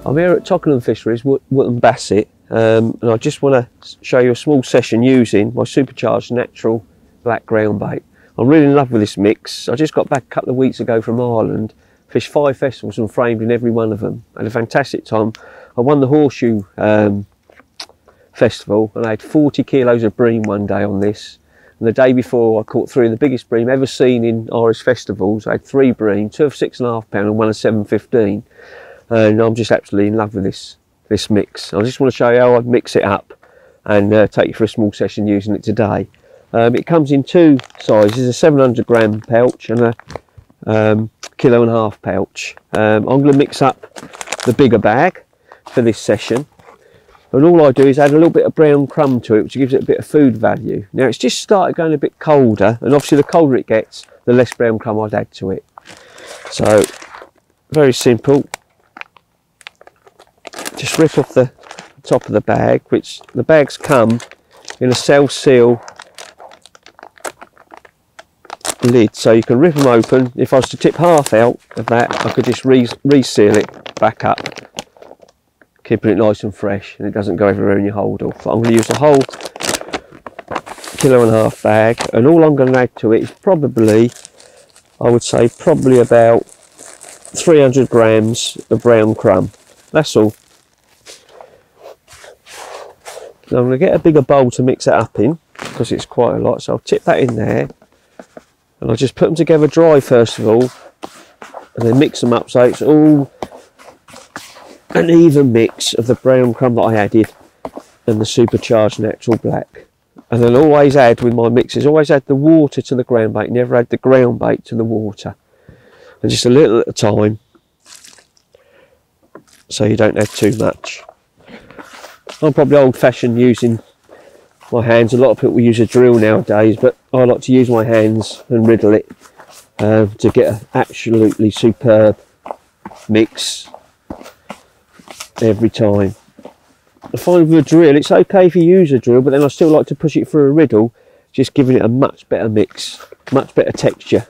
I'm here at Tockenham Fisheries, Wiltshire Basset, and I just want to show you a small session using my Supercharged Natural Black Groundbait. I'm really in love with this mix. I just got back a couple of weeks ago from Ireland, fished 5 festivals and framed in every one of them. I had a fantastic time. I won the Horseshoe festival and I had 40 kilos of bream one day on this. And the day before I caught 3 of the biggest bream ever seen in Irish festivals. I had 3 bream, 2 of 6.5 pound and 1 of 7.15. And I'm just absolutely in love with this mix. I just want to show you how I mix it up and take you for a small session using it today. It comes in 2 sizes, a 700 gram pouch and a 1.5 kilo pouch. I'm going to mix up the bigger bag for this session, and all I do is add a little bit of brown crumb to it, which gives it a bit of food value. Now it's just started going a bit colder, and obviously the colder it gets, the less brown crumb I'd add to it. So very simple. Just rip off the top of the bag, which the bags come in a self-seal lid, so you can rip them open. If I was to tip half out of that, I could just reseal it back up, keeping it nice and fresh, and it doesn't go everywhere in your holdall. But I'm going to use the whole 1.5 kilo bag, and all I'm going to add to it is probably, I would say, probably about 300 grams of brown crumb. That's all. Now I'm going to get a bigger bowl to mix it up in, because it's quite a lot, so I'll tip that in there, and I'll just put them together dry first of all, and then mix them up so it's all an even mix of the brown crumb that I added and the Supercharged Natural Black. And then always add, with my mixes, always add the water to the groundbait, never add the groundbait to the water, and just a little at a time, so you don't add too much. I'm probably old-fashioned using my hands. A lot of people use a drill nowadays, but I like to use my hands and riddle it to get an absolutely superb mix every time. I find with a drill, it's okay if you use a drill, but then I still like to push it through a riddle, just giving it a much better mix, much better texture.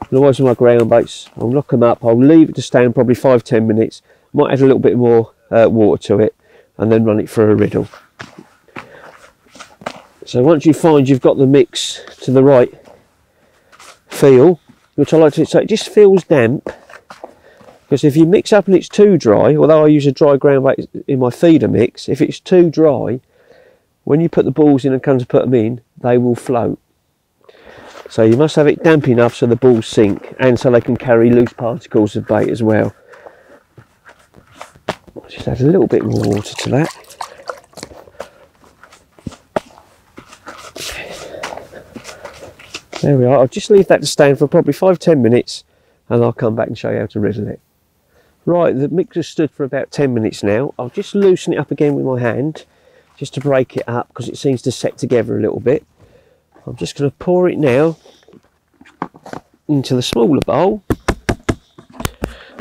And always with my ground baits, I'll lock them up, I'll leave it to stand probably 5–10 minutes, might add a little bit more water to it, and then run it through a riddle. So once you find you've got the mix to the right feel, which I like to, so it just feels damp, because if you mix up and it's too dry, although I use a dry groundbait in my feeder mix, if it's too dry, when you put the balls in and come to put them in, they will float. So you must have it damp enough so the balls sink, and so they can carry loose particles of bait as well. I'll just add a little bit more water to that. There we are. I'll just leave that to stand for probably 5–10 minutes, and I'll come back and show you how to riddle it. Right, the mix has stood for about 10 minutes now. I'll just loosen it up again with my hand, just to break it up, because it seems to set together a little bit. I'm just going to pour it now into the smaller bowl.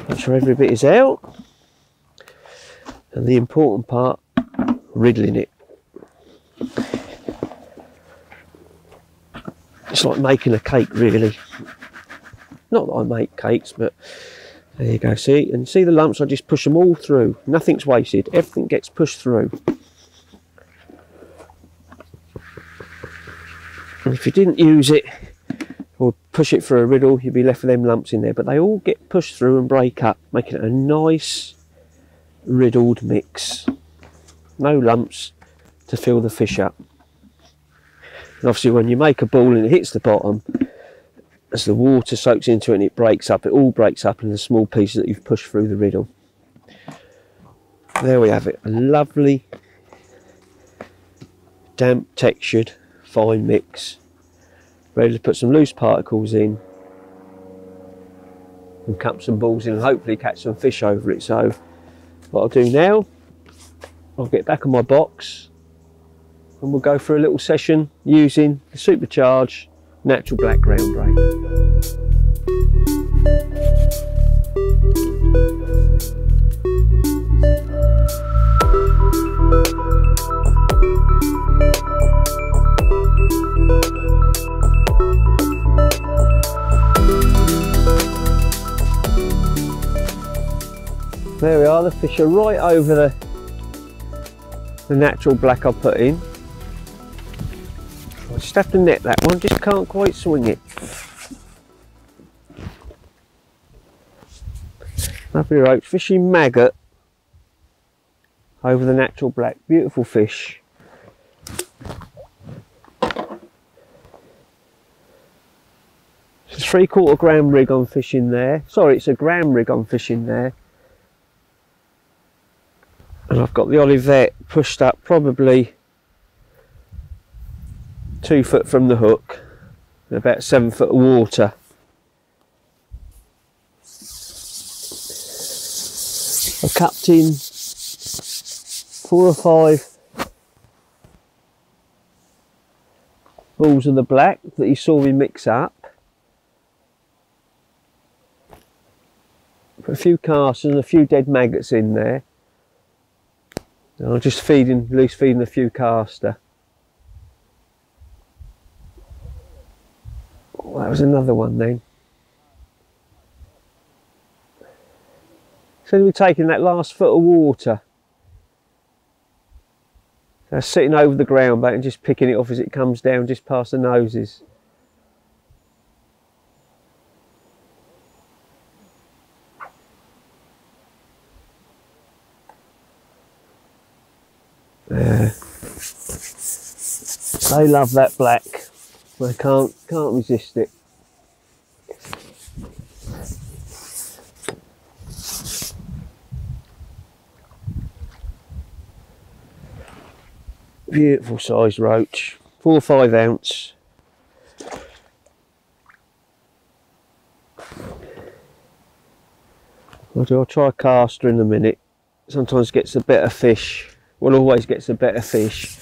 Make sure every bit is out. And the important part, riddling it. It's like making a cake, really. Not that I make cakes, but there you go. See, and see the lumps, I just push them all through. Nothing's wasted, everything gets pushed through. And if you didn't use it or push it through a riddle, you'd be left with them lumps in there, but they all get pushed through and break up, making it a nice riddled mix. No lumps to fill the fish up. And obviously when you make a ball and it hits the bottom, as the water soaks into it and it breaks up, it all breaks up in the small pieces that you've pushed through the riddle. There we have it, a lovely damp textured fine mix, ready to put some loose particles in and cup some balls in and hopefully catch some fish over it. So what I'll do now, I'll get back on my box and we'll go for a little session using the Supercharged Natural Black Groundbait. There we are, the fish are right over the natural black I put in. I just have to net that one, just can't quite swing it. Lovely roach, fishing maggot over the natural black, beautiful fish. It's a 3/4 gram rig I'm fishing there. Sorry, it's a gram rig I'm fishing there. And I've got the Olivet pushed up probably 2 foot from the hook, and about 7 foot of water. I cupped in 4 or 5 balls of the black that you saw me mix up. Put a few casters and a few dead maggots in there. And I'm just loose feeding a few caster. Oh, that was another one then. So we're taking that last foot of water. So sitting over the ground bait and just picking it off as it comes down just past the noses. They love that black. They can't resist it. Beautiful sized roach, 4 or 5 ounce. I'll try a caster in a minute. Sometimes gets a better fish. Well, always gets a better fish.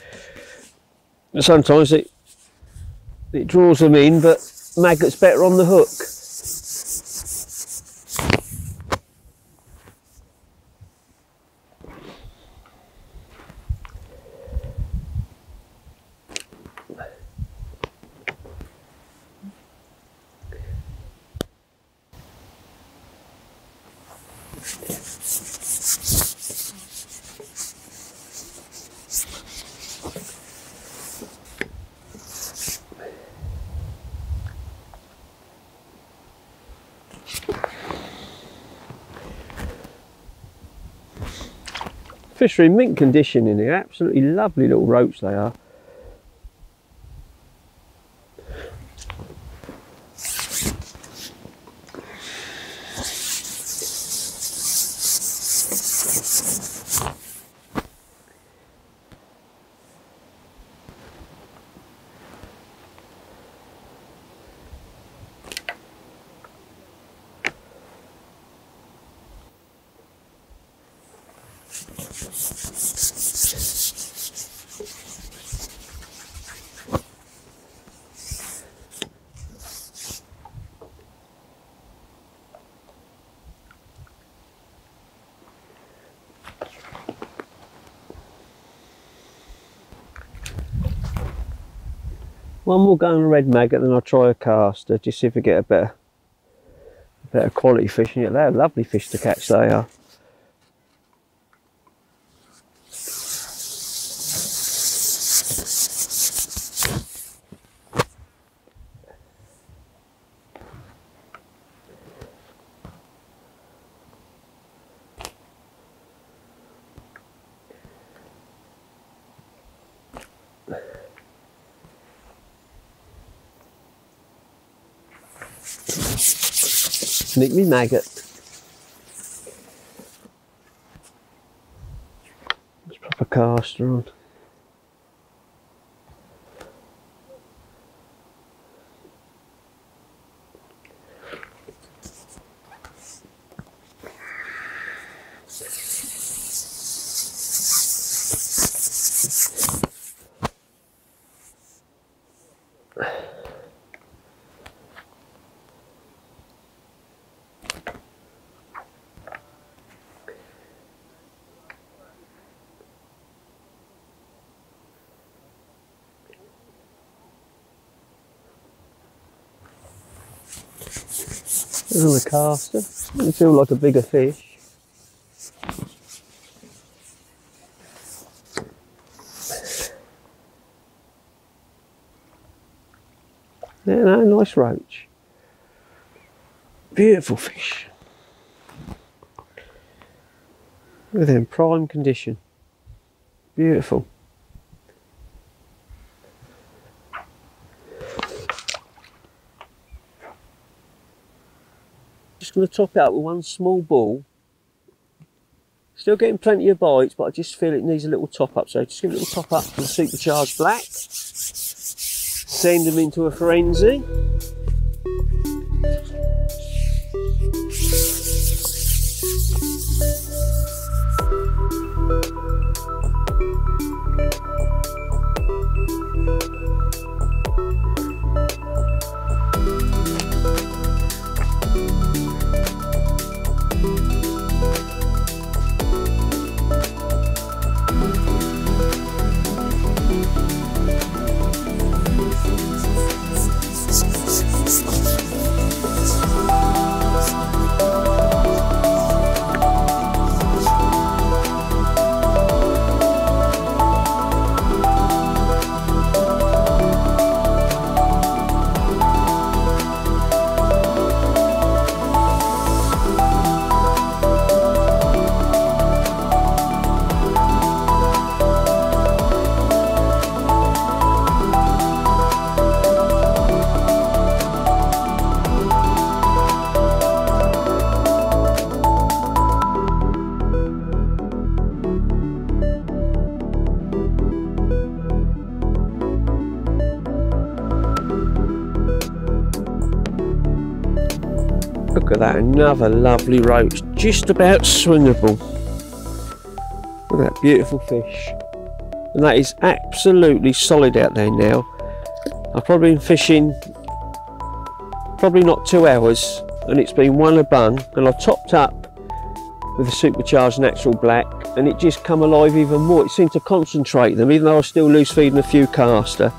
Sometimes it draws them in, but maggot's better on the hook. Fish are in mint condition in here, absolutely lovely little roach they are. One more go on a red maggot, then I'll try a caster, just see if we get a better quality fish. And yeah, they're lovely fish to catch, they are. Sneak me maggot. Let's pop a caster on. There's the caster. Doesn't feel like a bigger fish. Yeah, no, nice roach. Beautiful fish. Look at them, prime condition. Beautiful. Just going to top it out with one small ball. Still getting plenty of bites, but I just feel it needs a little top up. So just give it a little top up for the Supercharged Black. Send them into a frenzy. Look at that, another lovely roach, just about swingable. Look at that beautiful fish. And that is absolutely solid out there now. I've probably been fishing, probably not 2 hours, and it's been one a bun, and I've topped up with a Supercharged Natural Black, and it just come alive even more. It seemed to concentrate them, even though I was still loose feeding a few caster.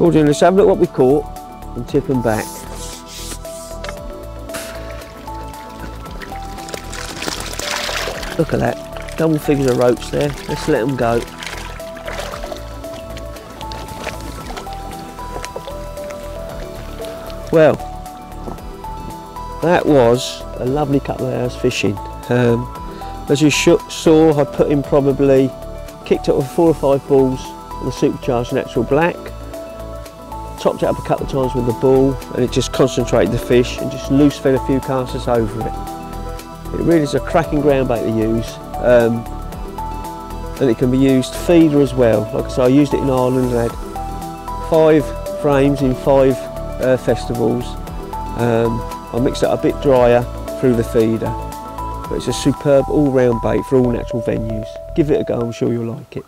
We'll do this, have a look what we caught, and tip them back. Look at that, double figures of roach there. Let's let them go. Well, that was a lovely couple of hours fishing. As you saw, I put in probably, kicked it with 4 or 5 balls on the Supercharged Natural Black, topped it up a couple of times with the ball, and it just concentrated the fish and just loose fed a few casters over it. It really is a cracking ground bait to use, and it can be used feeder as well. Like I say, I used it in Ireland and had 5 frames in 5 festivals. I mixed it a bit drier through the feeder, but it's a superb all-round bait for all natural venues. Give it a go, I'm sure you'll like it.